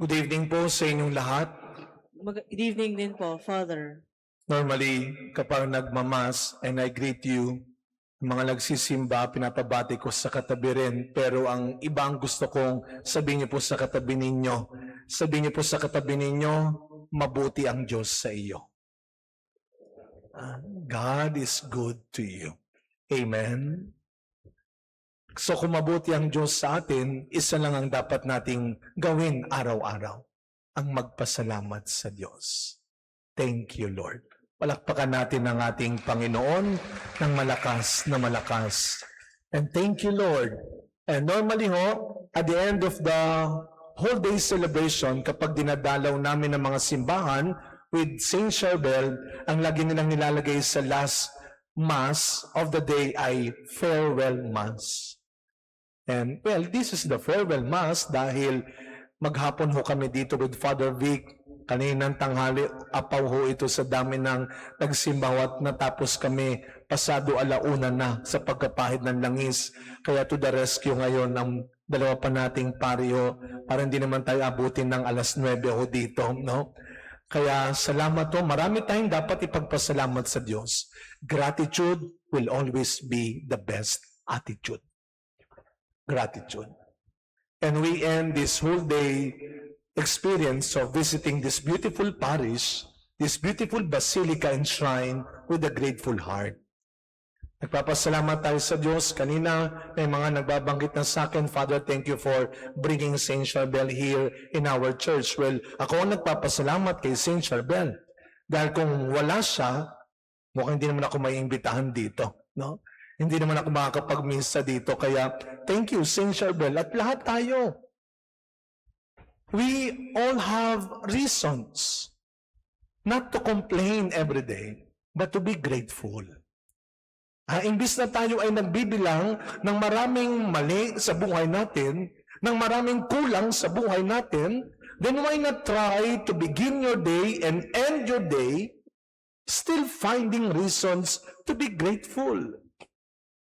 Good evening po sa inyong lahat. Good evening din po, Father. Normally, kapag nagmamas and I greet you, mga nagsisimba, pinapabati ko sa katabi rin. Pero ang iba ang gusto kong sabihin niyo po sa katabi ninyo. Sabihin niyo po sa katabi ninyo, mabuti ang Diyos sa iyo. God is good to you. Amen. So kung mabuti ang Diyos sa atin, isa lang ang dapat nating gawin araw-araw, ang magpasalamat sa Diyos. Thank you, Lord. Palakpakan natin ang ating Panginoon ng malakas na malakas. And thank you, Lord. And normally at the end of the whole day celebration, kapag dinadalaw namin ng mga simbahan with Saint Charbel, ang lagi nilang nilalagay sa last Mass of the day ay Farewell Mass. And well, this is the farewell mass dahil maghapon ho kami dito with Father Vic. Kaninang tanghali, apaw ho ito sa dami ng nagsimbaw at natapos kami pasado 1:00 na sa pagkapahid ng langis. Kaya to the rescue ngayon ang dalawa pa nating pariho para hindi naman tayo abutin ng 9:00 ho dito, no? Kaya salamat ho. Marami tayong dapat ipagpasalamat sa Diyos. Gratitude will always be the best attitude. Gratitude. And we end this whole day experience of visiting this beautiful parish, this beautiful basilica and shrine with a grateful heart. Nagpapasalamat tayo sa Diyos. Kanina may mga nagbabanggit na sa akin, Father, thank you for bringing Saint Charbel here in our church. Well, ako ang nagpapasalamat kay Saint Charbel. Dahil kung wala siya, mukhang hindi naman ako maiimbitahan dito, no? Hindi naman ako makakapag-misa dito. Kaya, thank you, Saint Charbel. At lahat tayo. We all have reasons not to complain every day, but to be grateful. Imbis na tayo ay nagbibilang ng maraming mali sa buhay natin, ng maraming kulang sa buhay natin, then why not try to begin your day and end your day still finding reasons to be grateful?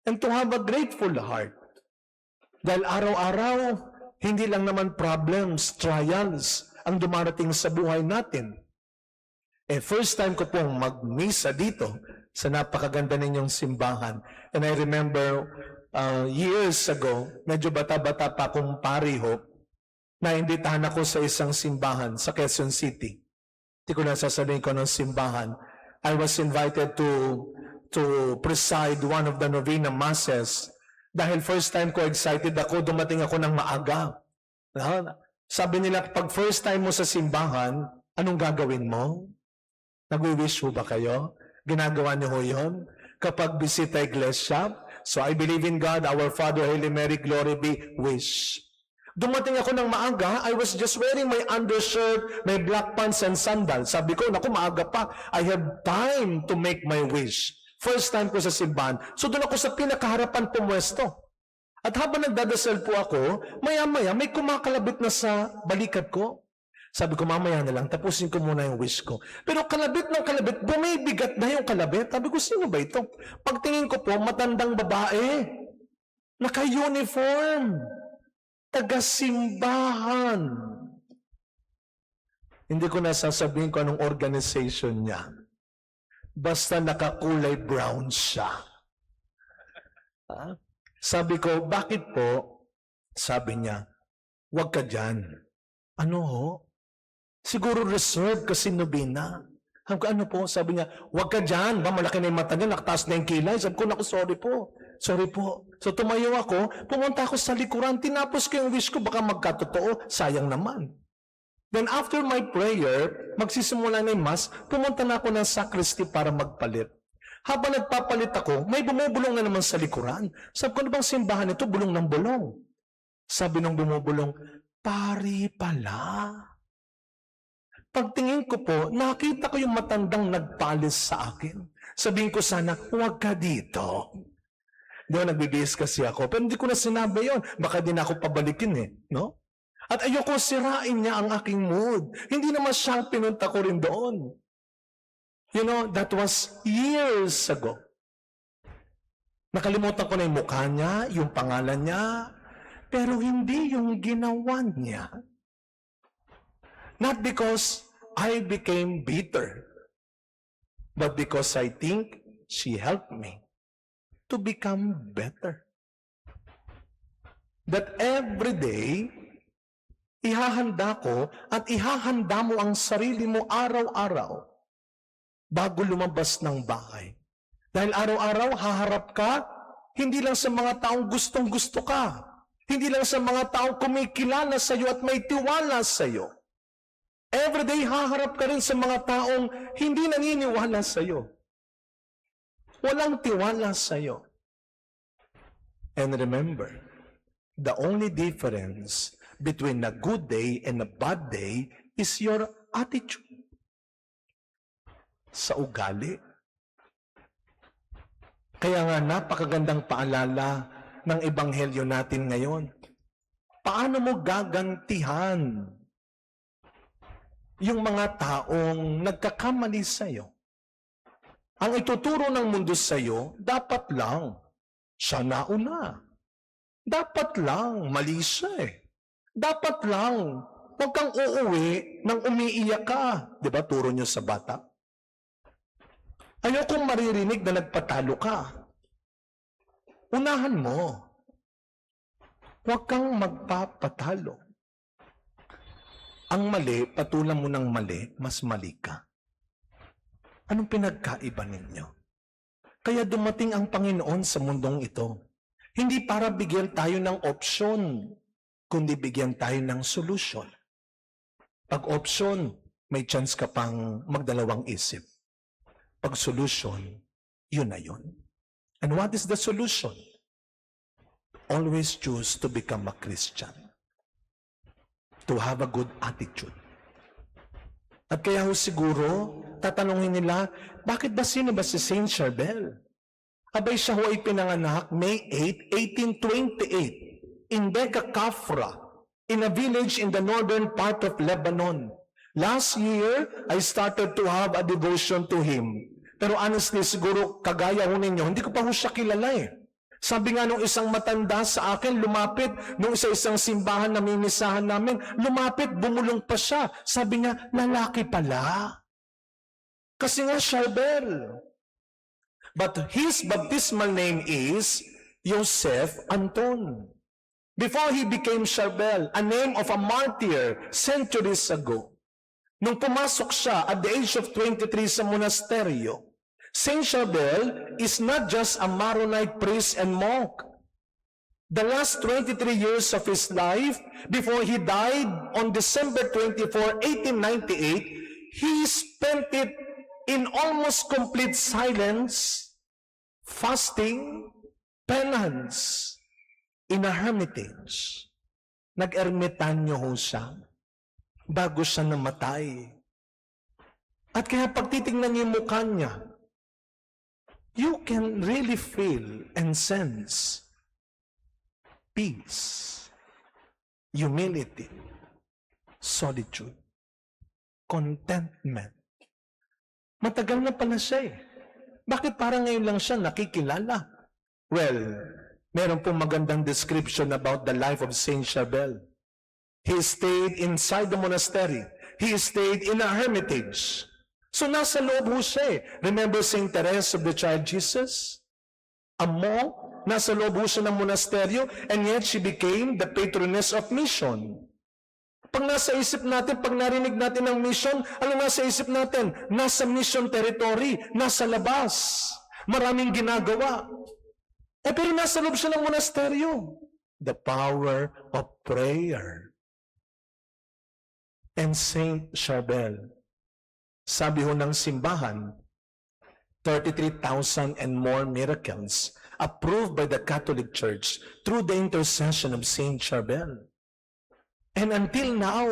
And to have a grateful heart. Dahil araw-araw, hindi lang naman problems, trials, ang dumarating sa buhay natin. First time ko pong mag-misa dito sa napakaganda ninyong simbahan. And I remember years ago, medyo bata-bata pa akong pariho, naimbitahan ako sa isang simbahan sa Quezon City. Hindi ko na sasabihin ko ng simbahan. I was invited to preside one of the novena masses. Dahil first time ko, excited ako, dumating ako ng maaga. Sabi nila, pag first time mo sa simbahan, anong gagawin mo? Nagwi-wish ho ba kayo? Ginagawa niyo ho yun? Kapag bisita iglesia? So I believe in God, our Father, Hail Mary, glory be, wish. Dumating ako ng maaga, I was just wearing my undershirt, my black pants and sandals. Sabi ko, naku, maaga pa. I have time to make my wish. First time ko sa simbahan. So doon ako sa pinakaharapan pumwesto. At habang nagdadasal po ako, maya-maya may kumakalabit na sa balikat ko. Sabi ko, mamaya na lang, tapusin ko muna yung wish ko. Pero kalabit ng kalabit, bumibigat na yung kalabit. Sabi ko, sino ba ito? Pagtingin ko po, matandang babae. Naka-uniform. Taga-simbahan. Hindi ko na sasabihin ko anong organization niya. Basta nakakulay brown siya. Sabi ko, bakit po? Sabi niya, huwag ka dyan. Ano ho? Siguro reserved kasi nobina. Ano po? Sabi niya, huwag ka dyan. Ba, malaki na yung mata niya, nakataas na yung kilay. Sabi ko, naku, sorry po. Sorry po. So tumayo ako, pumunta ako sa likuran, tinapos ko yung wish ko, baka magkatotoo, sayang naman. Then after my prayer, magsisimula na yung mass, pumunta na ako ng sacristy para magpalit. Habang nagpapalit ako, may bumubulong na naman sa likuran. Sabi ko, ano bang simbahan ito? Bulong ng bulong. Sabi nung bumubulong, pari pala. Pagtingin ko po, nakita ko yung matandang nagpalis sa akin. Sabihin ko sana, huwag ka dito. Di ba, nagbibihis kasi ako. Pero hindi ko na sinabi yon. Baka din ako pabalikin no? At ayoko sirain niya ang aking mood. Hindi naman siya pinunta ko rin doon. You know, that was years ago. Nakalimutan ko na yung mukha niya, yung pangalan niya, pero hindi yung ginawa niya. Not because I became bitter, but because I think she helped me to become better. That every day, ihahanda ko at ihahanda mo ang sarili mo araw-araw bago lumabas ng bahay. Dahil araw-araw haharap ka, hindi lang sa mga taong gustong-gusto ka, hindi lang sa mga taong kumikilala sa iyo at may tiwala sa iyo. Every day haharap ka rin sa mga taong hindi naniniwala sa iyo. Walang tiwala sa iyo. And remember, the only difference between a good day and a bad day is your attitude. Sa ugali. Kaya nga napakagandang paalala ng ebanghelyo natin ngayon. Paano mo gagantihan yung mga taong nagkakamali sa iyo? Ang ituturo ng mundo sa iyo, dapat lang siya nauna. Dapat lang mali siya eh. Dapat lang huwag kang uuwi nang umiiyak ka. Di ba turo niyo sa bata? Ayokong maririnig na nagpatalo ka. Unahan mo. Huwag kang magpapatalo. Ang mali, patulan mo ng mali, mas mali ka. Anong pinagkaiba ninyo? Kaya dumating ang Panginoon sa mundong ito. Hindi para bigyan tayo ng opsyon, kundi bigyan tayo ng solusyon. Pag option, may chance ka pang magdalawang isip. Pag solution, yun na yun. And what is the solution? Always choose to become a Christian. To have a good attitude. At kaya ho siguro, tatanungin nila, bakit ba sino ba si Saint Charbel? Abay siya ho ay pinanganak May 8, 1828 in Beka Kafra, in a village in the northern part of Lebanon. Last year, I started to have a devotion to him. Pero honestly, siguro kagaya ho ninyo, hindi ko pa ho siya kilala eh. Sabi nga nung isang matanda sa akin, lumapit, nung isa-isang simbahan na mimisahan namin, lumapit, bumulong pa siya. Sabi niya, lalaki pala. Kasi nga, Charbel. But his baptismal name is Joseph Anton. Before he became Charbel, a name of a martyr centuries ago, nung pumasok siya at the age of 23 sa monasteryo, Saint Charbel is not just a Maronite priest and monk. The last 23 years of his life, before he died on December 24, 1898, he spent it in almost complete silence, fasting, penance, in a hermitage. Nag-ermitanyo ho siya bago siya namatay. At kaya pag titignan niyo yung mukha niya, you can really feel and sense peace, humility, solitude, contentment. Matagal na pala siya eh. Bakit parang ngayon lang siya nakikilala? Well, meron pong magandang description about the life of Saint Charbel. He stayed inside the monastery. He stayed in a hermitage. So nasa loob ho siya eh. Remember Saint Therese of the Child Jesus? A monk, nasa loob ho siya ng monasteryo, and yet she became the patroness of mission. Pag nasa isip natin, pag narinig natin ang mission, ano nasa isip natin? Nasa mission territory, nasa labas. Maraming ginagawa. Eh pero nasa loob siya ng monasteryo. The power of prayer. And Saint Charbel, sabi ho ng simbahan, 33,000 and more miracles approved by the Catholic Church through the intercession of Saint Charbel. And until now,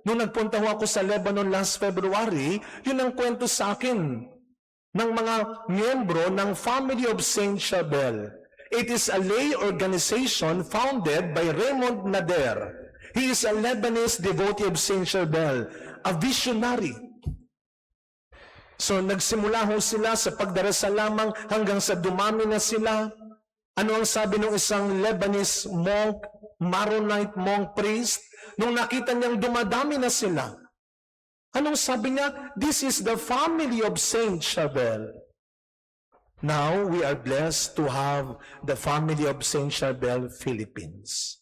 nung nagpunta ho ako sa Lebanon last February, yun ang kwento sa akin ng mga miyembro ng Family of Saint Charbel. It is a lay organization founded by Raymond Nader. He is a Lebanese devotee of Saint Charbel, a visionary. So nagsimula ho sila sa pagdarasal lamang hanggang sa dumami na sila. Ano ang sabi ng isang Lebanese monk, Maronite monk priest? Nung nakita niyang dumadami na sila, Anong sabi niya? This is the family of Saint Charbel. Now, we are blessed to have the family of Saint Charbel Philippines.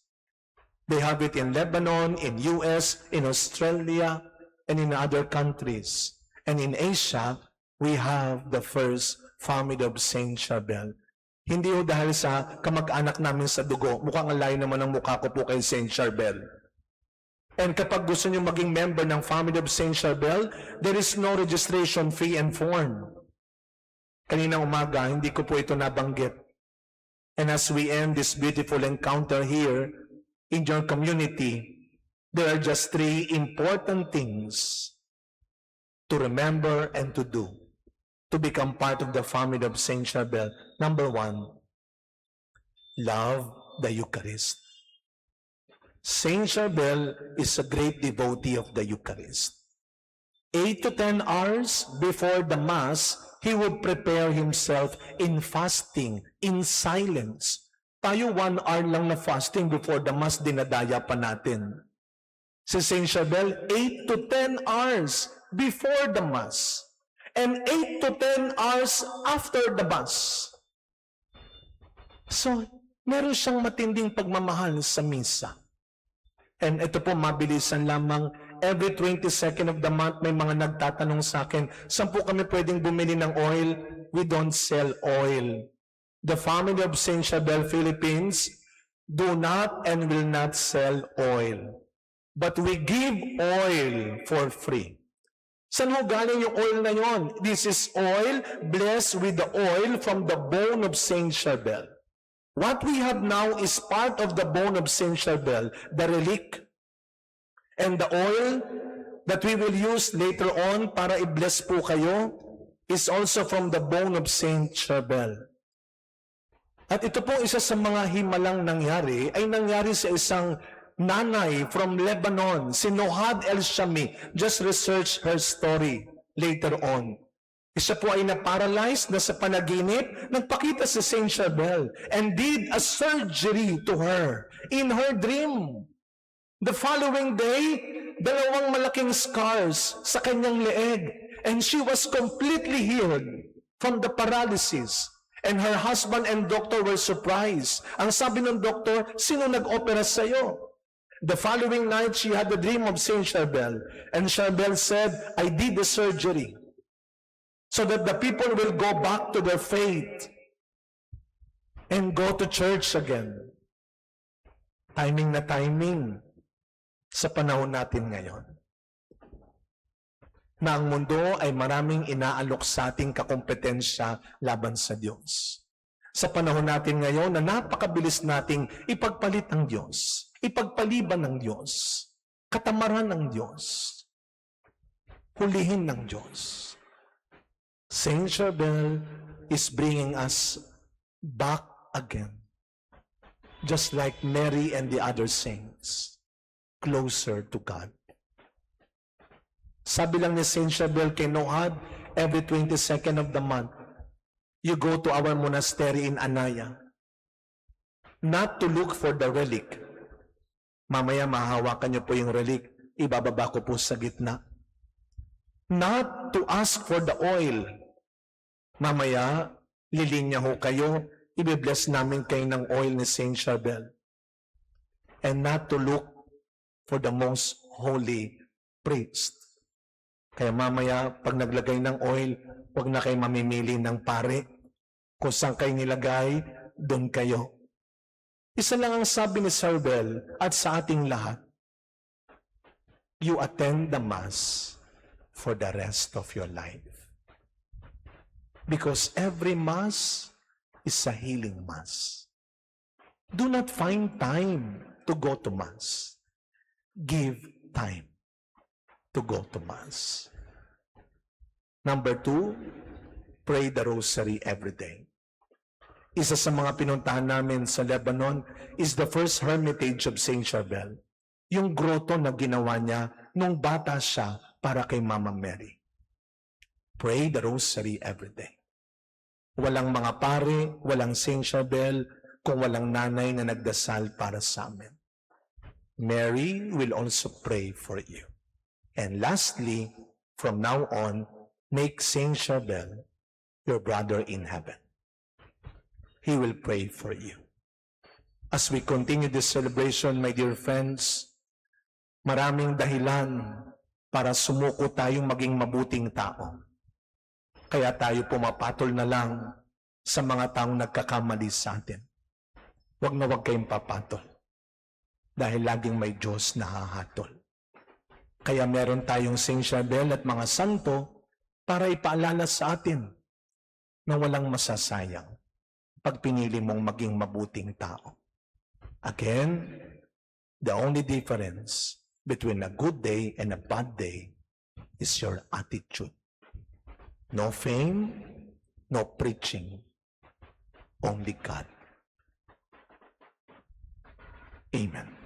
They have it in Lebanon, in US, in Australia, and in other countries. And in Asia, we have the first family of Saint Charbel. Hindi ho dahil sa kamag-anak namin sa dugo, mukhang alay naman ang mukha ko po kay Saint Charbel. And kapag gusto niyo maging member ng family of Saint Charbel, there is no registration fee and form. Kaninang umaga, hindi ko po ito nabanggit. And as we end this beautiful encounter here in your community, there are just 3 important things to remember and to do to become part of the family of Saint Charbel. Number 1, love the Eucharist. Saint Charbel is a great devotee of the Eucharist. 8 to 10 hours before the Mass, he would prepare himself in fasting, in silence. Tayo 1 hour lang na fasting before the Mass, dinadaya pa natin. Si Saint Charbel, 8 to 10 hours before the Mass. And 8 to 10 hours after the Mass. So, meron siyang matinding pagmamahal sa misa. And ito po, mabilisan lamang, every 22nd of the month, may mga nagtatanong sa akin, saan po kami pwedeng bumili ng oil? We don't sell oil. The family of Saint Charbel Philippines do not and will not sell oil. But we give oil for free. Saan ho galing yung oil na yon? This is oil blessed with the oil from the bone of Saint Charbel. What we have now is part of the bone of Saint Charbel, the relic. And the oil that we will use later on para i-bless po kayo is also from the bone of Saint Charbel. At ito po isa sa mga himalang nangyari, ay nangyari sa isang nanay from Lebanon, si Nohad El-Shami. Just research her story later on. Isa po ay na-paralyzed na sa panaginip, nagpakita si Saint Charbel and did a surgery to her in her dream. The following day, 2 malaking scars sa kanyang leeg and she was completely healed from the paralysis. And her husband and doctor were surprised. Ang sabi ng doktor, sino nag-opera sa'yo? The following night, she had the dream of Saint Charbel. And Charbel said, I did the surgery so that the people will go back to their faith and go to church again. Timing na timing sa panahon natin ngayon. Na ang mundo ay maraming inaalok sa ating kakompetensya laban sa Diyos. Sa panahon natin ngayon na napakabilis nating ipagpalit ng Diyos, ipagpaliban ng Diyos, katamaran ng Diyos, hulihin ng Diyos. Saint Charbel is bringing us back again, just like Mary and the other saints, closer to God. Sabi lang ni Saint Charbel kay Nohad, every 22nd of the month, you go to our monastery in Anaya, not to look for the relic. Mamaya mahahawakan niyo po yung relic, ibababa ko po sa gitna. Not to ask for the oil. Mamaya, lilinya ho kayo, ibibless namin kayo ng oil ni Saint Charbel. And not to look for the most holy priest. Kaya mamaya, pag naglagay ng oil, huwag na kayo mamimili ng pare. Kung saan kayo nilagay, doon kayo. Isa lang ang sabi ni Charbel at sa ating lahat, you attend the Mass for the rest of your life. Because every Mass is a healing Mass. Do not find time to go to Mass. Give time to go to Mass. Number 2, pray the Rosary every day. Isa sa mga pinuntahan namin sa Lebanon is the first hermitage of Saint Charbel. Yung groto na ginawa niya nung bata siya para kay Mama Mary. Pray the Rosary every day. Walang mga pare, walang Saint Charbel, kung walang nanay na nagdasal para sa amin. Mary will also pray for you. And lastly, from now on, make Saint Charbel your brother in heaven. He will pray for you. As we continue this celebration, my dear friends, maraming dahilan para sumuko tayong maging mabuting tao. Kaya tayo pumapatol na lang sa mga taong nagkakamali sa atin. Huwag na huwag kayong papatol. Dahil laging may Diyos na hahatol. Kaya meron tayong Saint Charbel at mga santo para ipaalala sa atin na walang masasayang pag pinili mong maging mabuting tao. Again, the only difference between a good day and a bad day is your attitude. No fame, no preaching, only God. Amen.